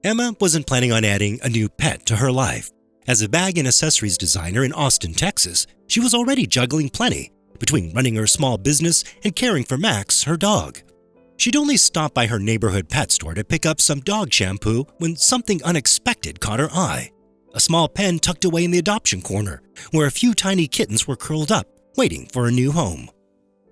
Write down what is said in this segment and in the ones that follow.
Emma wasn't planning on adding a new pet to her life. As a bag and accessories designer in Austin, Texas, she was already juggling plenty between running her small business and caring for Max, her dog. She'd only stopped by her neighborhood pet store to pick up some dog shampoo when something unexpected caught her eye. A small pen tucked away in the adoption corner, where a few tiny kittens were curled up, waiting for a new home.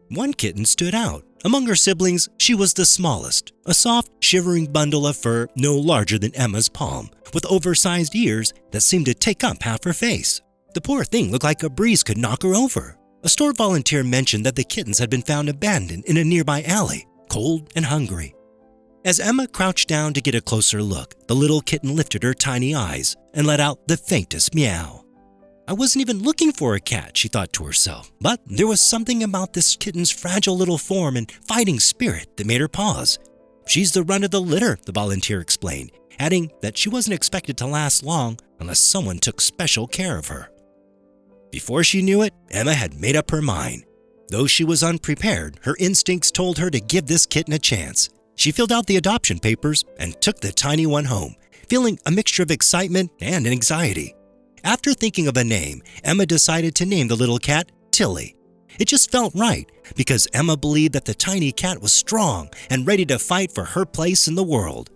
One kitten stood out. Among her siblings, she was the smallest, a soft, shivering bundle of fur no larger than Emma's palm, with oversized ears that seemed to take up half her face. The poor thing looked like a breeze could knock her over. A store volunteer mentioned that the kittens had been found abandoned in a nearby alley, cold and hungry. As Emma crouched down to get a closer look, the little kitten lifted her tiny eyes and let out the faintest meow. I wasn't even looking for a cat, she thought to herself, but there was something about this kitten's fragile little form and fighting spirit that made her pause. She's the run of the litter, the volunteer explained, adding that she wasn't expected to last long unless someone took special care of her. Before she knew it, Emma had made up her mind. Though she was unprepared, her instincts told her to give this kitten a chance. She filled out the adoption papers and took the tiny one home, feeling a mixture of excitement and anxiety. After thinking of a name, Emma decided to name the little cat Tilly. It just felt right because Emma believed that the tiny cat was strong and ready to fight for her place in the world.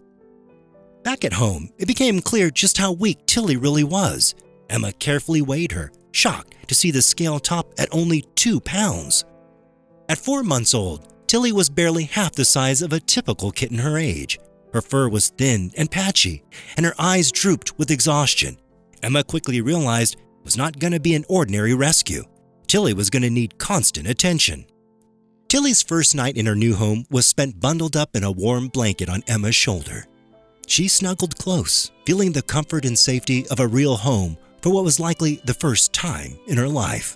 Back at home, it became clear just how weak Tilly really was. Emma carefully weighed her, shocked to see the scale top at only 2 pounds. At 4 months old, Tilly was barely half the size of a typical kitten her age. Her fur was thin and patchy, and her eyes drooped with exhaustion. Emma quickly realized it was not going to be an ordinary rescue. Tilly was going to need constant attention. Tilly's first night in her new home was spent bundled up in a warm blanket on Emma's shoulder. She snuggled close, feeling the comfort and safety of a real home for what was likely the first time in her life.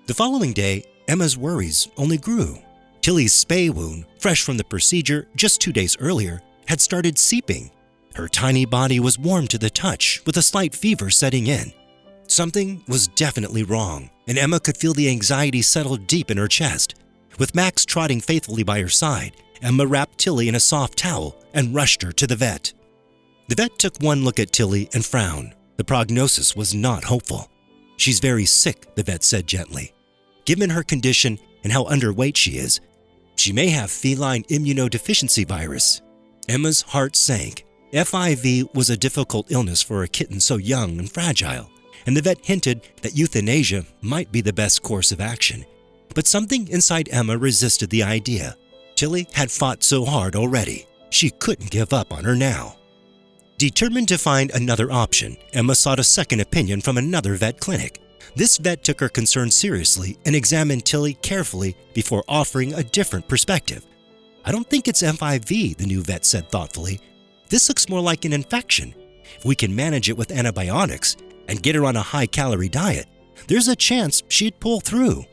The following day, Emma's worries only grew. Tilly's spay wound, fresh from the procedure just 2 days earlier, had started seeping. Her tiny body was warm to the touch, with a slight fever setting in. Something was definitely wrong, and Emma could feel the anxiety settle deep in her chest. With Max trotting faithfully by her side, Emma wrapped Tilly in a soft towel and rushed her to the vet. The vet took one look at Tilly and frowned. The prognosis was not hopeful. "She's very sick," the vet said gently. "Given her condition and how underweight she is, she may have feline immunodeficiency virus." Emma's heart sank. FIV was a difficult illness for a kitten so young and fragile, and the vet hinted that euthanasia might be the best course of action. But something inside Emma resisted the idea. Tilly had fought so hard already. She couldn't give up on her now. Determined to find another option, Emma sought a second opinion from another vet clinic. This vet took her concerns seriously and examined Tilly carefully before offering a different perspective. "I don't think it's FIV," the new vet said thoughtfully. "This looks more like an infection. If we can manage it with antibiotics and get her on a high-calorie diet, there's a chance she'd pull through."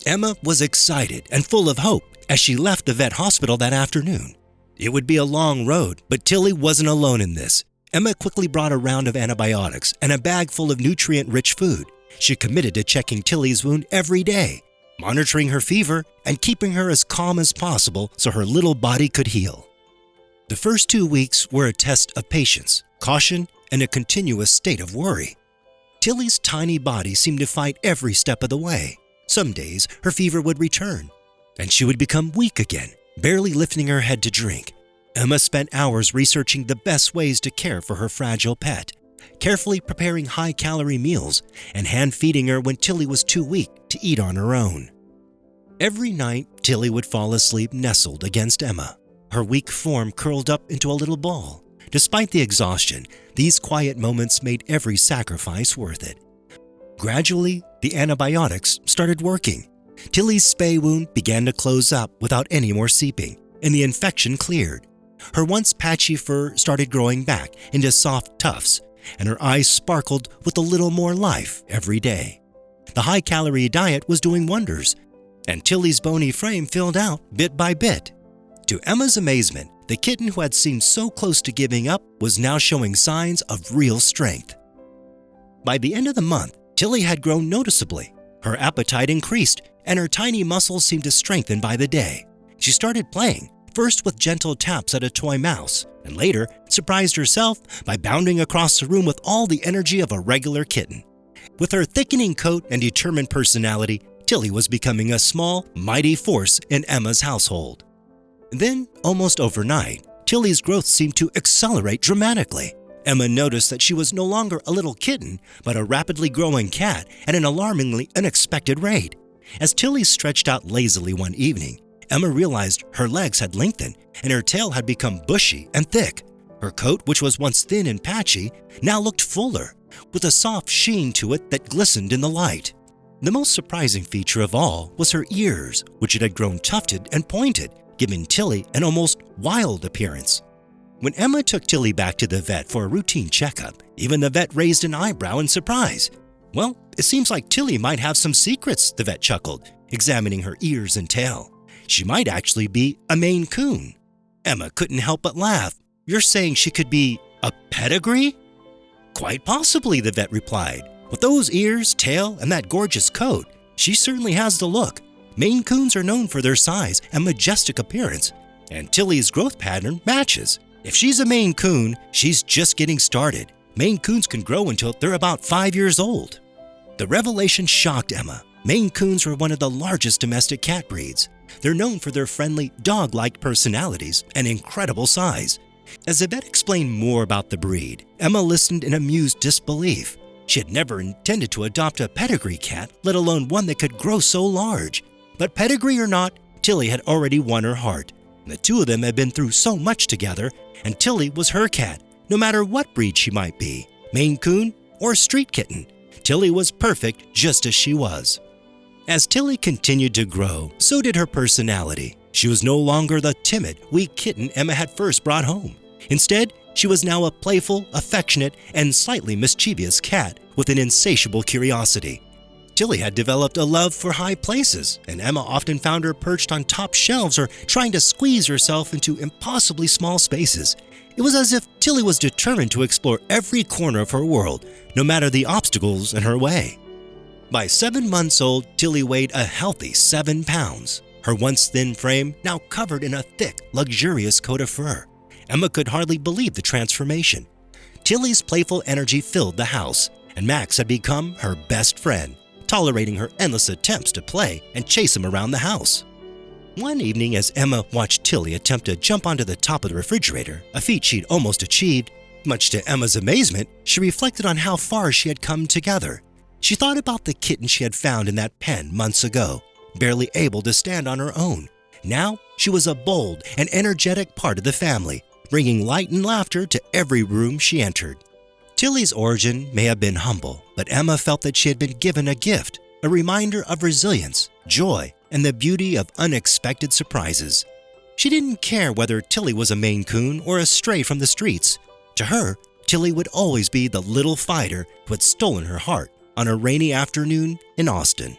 Emma was excited and full of hope as she left the vet hospital that afternoon. It would be a long road, but Tilly wasn't alone in this. Emma quickly brought a round of antibiotics and a bag full of nutrient-rich food. She committed to checking Tilly's wound every day, monitoring her fever and keeping her as calm as possible so her little body could heal. The first 2 weeks were a test of patience, caution, and a continuous state of worry. Tilly's tiny body seemed to fight every step of the way. Some days, her fever would return, and she would become weak again, barely lifting her head to drink. Emma spent hours researching the best ways to care for her fragile pet, carefully preparing high-calorie meals and hand-feeding her when Tilly was too weak to eat on her own. Every night, Tilly would fall asleep nestled against Emma, her weak form curled up into a little ball. Despite the exhaustion, these quiet moments made every sacrifice worth it. Gradually, the antibiotics started working. Tilly's spay wound began to close up without any more seeping, and the infection cleared. Her once patchy fur started growing back into soft tufts, and her eyes sparkled with a little more life every day. The high-calorie diet was doing wonders, and Tilly's bony frame filled out bit by bit. To Emma's amazement, the kitten who had seemed so close to giving up was now showing signs of real strength. By the end of the month, Tilly had grown noticeably. Her appetite increased, and her tiny muscles seemed to strengthen by the day. She started playing, first with gentle taps at a toy mouse, and later surprised herself by bounding across the room with all the energy of a regular kitten. With her thickening coat and determined personality, Tilly was becoming a small, mighty force in Emma's household. Then, almost overnight, Tilly's growth seemed to accelerate dramatically. Emma noticed that she was no longer a little kitten, but a rapidly growing cat at an alarmingly unexpected rate. As Tilly stretched out lazily one evening, Emma realized her legs had lengthened and her tail had become bushy and thick. Her coat, which was once thin and patchy, now looked fuller, with a soft sheen to it that glistened in the light. The most surprising feature of all was her ears, which had grown tufted and pointed, giving Tilly an almost wild appearance. When Emma took Tilly back to the vet for a routine checkup, even the vet raised an eyebrow in surprise. "Well, it seems like Tilly might have some secrets," the vet chuckled, examining her ears and tail. "She might actually be a Maine Coon." Emma couldn't help but laugh. "You're saying she could be a pedigree?" "Quite possibly," the vet replied. "With those ears, tail, and that gorgeous coat, she certainly has the look. Maine Coons are known for their size and majestic appearance, and Tilly's growth pattern matches. If she's a Maine Coon, she's just getting started. Maine Coons can grow until they're about 5 years old." The revelation shocked Emma. Maine Coons were one of the largest domestic cat breeds. They're known for their friendly, dog-like personalities and incredible size. As the vet explained more about the breed, Emma listened in amused disbelief. She had never intended to adopt a pedigree cat, let alone one that could grow so large. But pedigree or not, Tilly had already won her heart. The two of them had been through so much together, and Tilly was her cat, no matter what breed she might be, Maine Coon or street kitten. Tilly was perfect just as she was. As Tilly continued to grow, so did her personality. She was no longer the timid, weak kitten Emma had first brought home. Instead, she was now a playful, affectionate, and slightly mischievous cat with an insatiable curiosity. Tilly had developed a love for high places, and Emma often found her perched on top shelves or trying to squeeze herself into impossibly small spaces. It was as if Tilly was determined to explore every corner of her world, no matter the obstacles in her way. By 7 months old, Tilly weighed a healthy 7 pounds. Her once thin frame now covered in a thick, luxurious coat of fur. Emma could hardly believe the transformation. Tilly's playful energy filled the house, and Max had become her best friend, tolerating her endless attempts to play and chase him around the house. One evening, as Emma watched Tilly attempt to jump onto the top of the refrigerator, a feat she'd almost achieved, much to Emma's amazement, she reflected on how far she had come together. She thought about the kitten she had found in that pen months ago, barely able to stand on her own. Now, she was a bold and energetic part of the family, bringing light and laughter to every room she entered. Tilly's origin may have been humble, but Emma felt that she had been given a gift, a reminder of resilience, joy, and the beauty of unexpected surprises. She didn't care whether Tilly was a Maine Coon or a stray from the streets. To her, Tilly would always be the little fighter who had stolen her heart on a rainy afternoon in Austin.